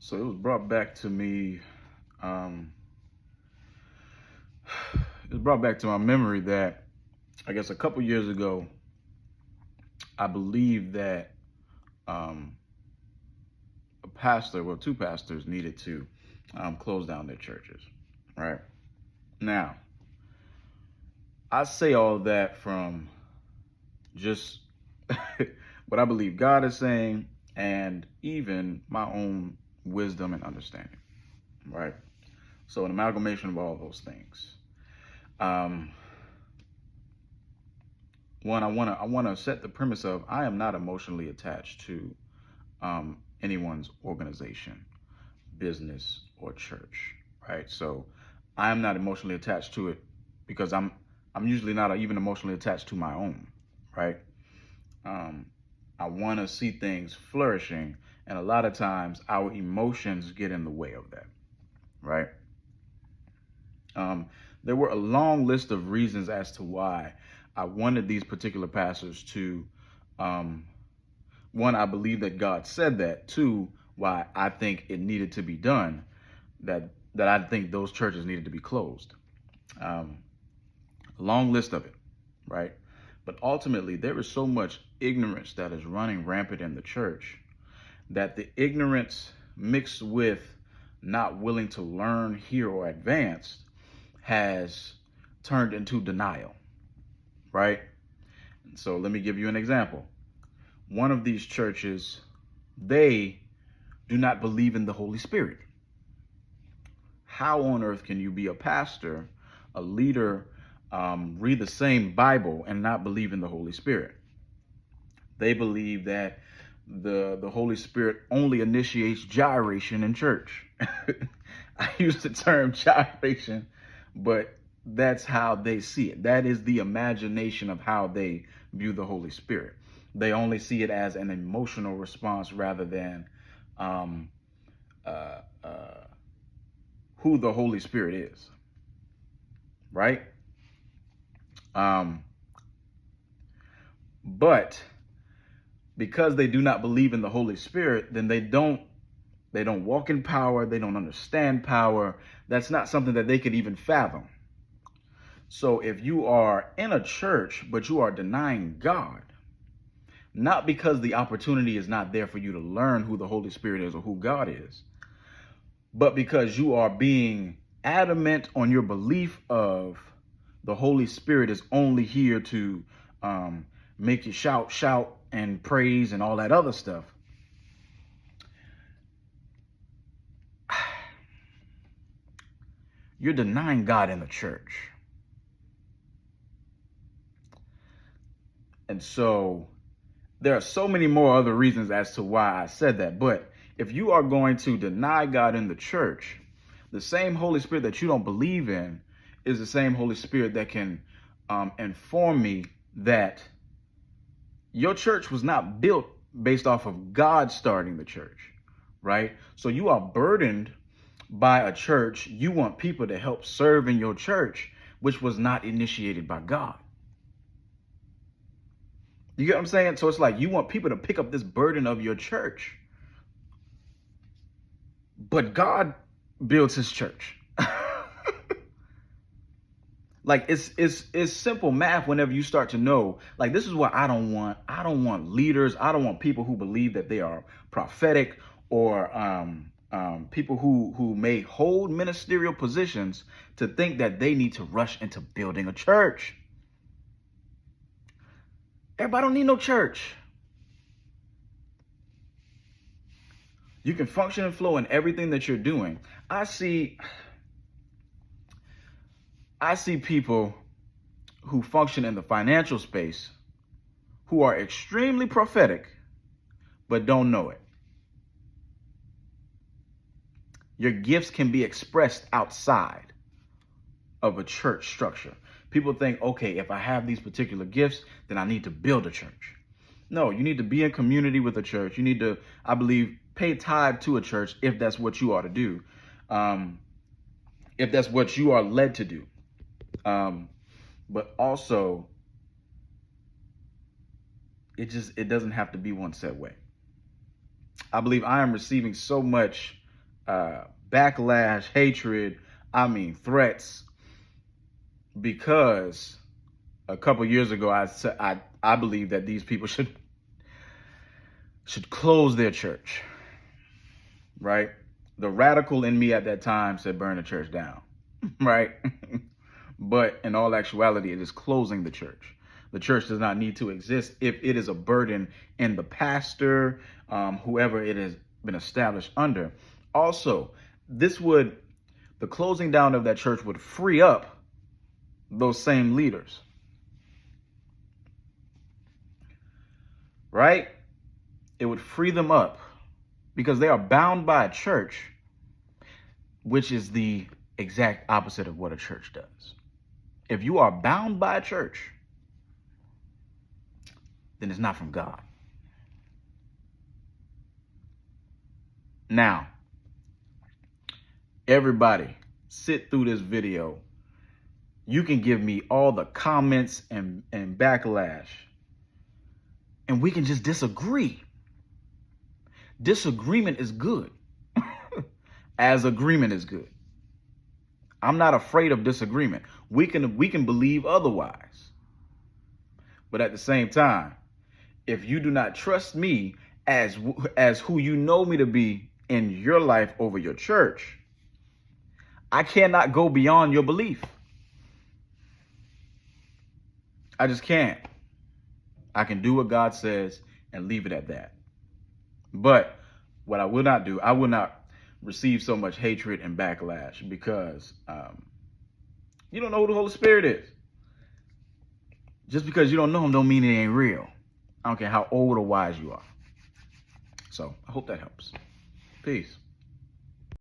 So it was brought back to me. Um, it was brought back to my memory that I guess a couple years ago, I believe that um, a pastor, well, two pastors needed to close down their churches. Right now, I say all that from just what I believe God is saying, and even my own wisdom and understanding. Right. So an amalgamation of all those things. Um, One, I wanna set the premise of I am not emotionally attached to anyone's organization, business, or church, right? So I am not emotionally attached to it because I'm usually not even emotionally attached to my own, right? Um, I want to see things flourishing, and a lot of times our emotions get in the way of that, right? Um, there were a long list of reasons as to why I wanted these particular pastors to, um, one, I believe that God said that. Two, why I think it needed to be done. That I think those churches needed to be closed. Um, a long list of it, right? But ultimately, there is so much ignorance that is running rampant in the church that the ignorance mixed with not willing to learn, hear, or advance has turned into denial, right? So let me give you an example. One of these churches, they do not believe in the Holy Spirit. How on earth can you be a pastor, a leader, read the same Bible and not believe in the Holy Spirit? They believe that the Holy Spirit only initiates gyration in church. I use the term gyration, but that's how they see it. That is the imagination of how they view the Holy Spirit. They only see it as an emotional response rather than um, uh, uh, who the Holy Spirit is, right? Um, but because they do not believe in the Holy Spirit, then they don't walk in power, they don't understand power. That's not something that they could even fathom. So if you are in a church but you are denying God, not because the opportunity is not there for you to learn who the Holy Spirit is or who God is, but because you are being adamant on your belief of the Holy Spirit is only here to um, make you shout, shout, and praise and all that other stuff. You're denying God in the church. And so there are so many more other reasons as to why I said that. But if you are going to deny God in the church, the same Holy Spirit that you don't believe in is the same Holy Spirit that can inform me that your church was not built based off of God starting the church, right? So you are burdened by a church. You want people to help serve in your church, which was not initiated by God. You get what I'm saying? So it's like you want people to pick up this burden of your church, but God builds his church. Like it's simple math whenever you start to know, like, this is what I don't want. I don't want leaders. I don't want people who believe that they are prophetic, or people who may hold ministerial positions to think that they need to rush into building a church. Everybody don't need no church. You can function and flow in everything that you're doing. I see people who function in the financial space who are extremely prophetic but don't know it. Your gifts can be expressed outside of a church structure. People think, okay, if I have these particular gifts, then I need to build a church. No, you need to be in community with a church. You need to, I believe, pay tithe to a church if that's what you ought to do, um, if that's what you are led to do. But also, it doesn't have to be one set way. I believe I am receiving so much backlash, hatred, I mean threats, because a couple years ago I believe that these people should close their church, right? The radical in me at that time said burn the church down, right? But in all actuality, it is closing the church. The church does not need to exist if it is a burden in the pastor, whoever it has been established under. Also, the closing down of that church would free up those same leaders, right? It would free them up because they are bound by a church, which is the exact opposite of what a church does. If you are bound by a church, then it's not from God. Now, everybody, sit through this video. You can give me all the comments and backlash, and we can just disagree. Disagreement is good, as agreement is good. I'm not afraid of disagreement. We can believe otherwise. But at the same time, if you do not trust me as who you know me to be in your life over your church, I cannot go beyond your belief. I just can't. I can do what God says and leave it at that. But what I will not do, I will not receive so much hatred and backlash because you don't know who the Holy Spirit is. Just because you don't know him don't mean it ain't real. I don't care how old or wise you are. So I hope that helps. Peace.